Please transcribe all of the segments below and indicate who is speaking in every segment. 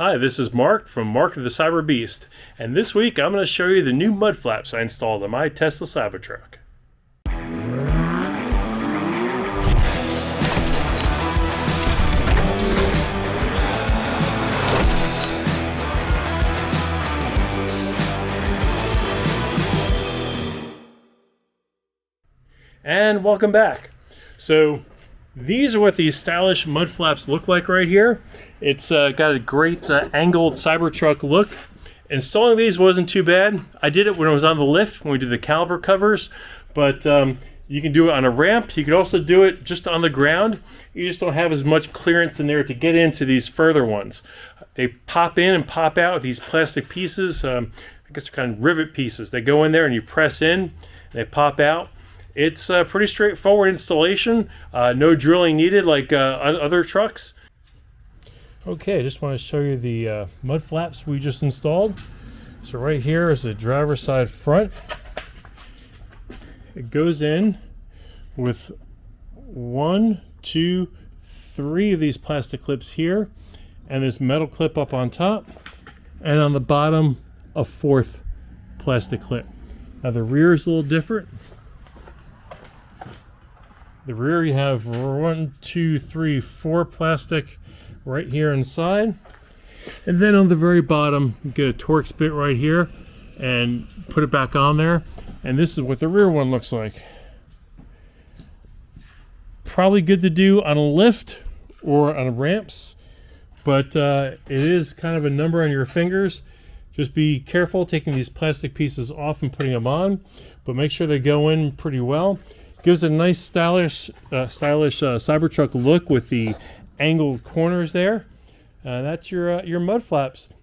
Speaker 1: Hi, this is Mark from Mark of the Cyberbeast, and this week I'm going to show you the new mud flaps I installed on my Tesla Cybertruck. And welcome back. So these are what these stylish mud flaps look like right here. It's got a great angled Cybertruck look. Installing these wasn't too bad. I did it when I was on the lift, when we did the caliper covers, but you can do it on a ramp. You could also do it just on the ground. You just don't have as much clearance in there to get into these further ones. They pop in and pop out with these plastic pieces. I guess they're kind of rivet pieces. They go in there and you press in, and they pop out. It's a pretty straightforward installation. No drilling needed like other trucks. Okay, I just want to show you the mud flaps we just installed. So right here is the driver's side front. It goes in with 1, 2, 3 of these plastic clips here, and this metal clip up on top, and on the bottom a 4th plastic clip. Now the rear is a little different. The rear you have 1, 2, 3, 4 plastic right here inside, and then on the very bottom you get a Torx bit right here and put it back on there, and this is what the rear one looks like. Probably good to do on a lift or on ramps, but it is kind of a number on your fingers. Just be careful taking these plastic pieces off and putting them on, but make sure they go in pretty well. Gives a nice stylish Cybertruck look with the angled corners there. That's your mud flaps.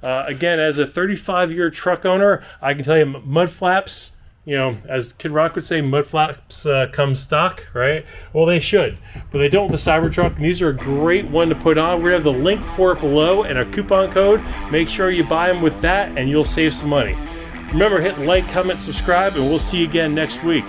Speaker 1: Again, as a 35-year truck owner, I can tell you mud flaps, you know, as Kid Rock would say, mud flaps come stock, right? Well, they should, but they don't with the Cybertruck. And these are a great one to put on. We're gonna have the link for it below and a coupon code. Make sure you buy them with that and you'll save some money. Remember, hit like, comment, subscribe, and we'll see you again next week.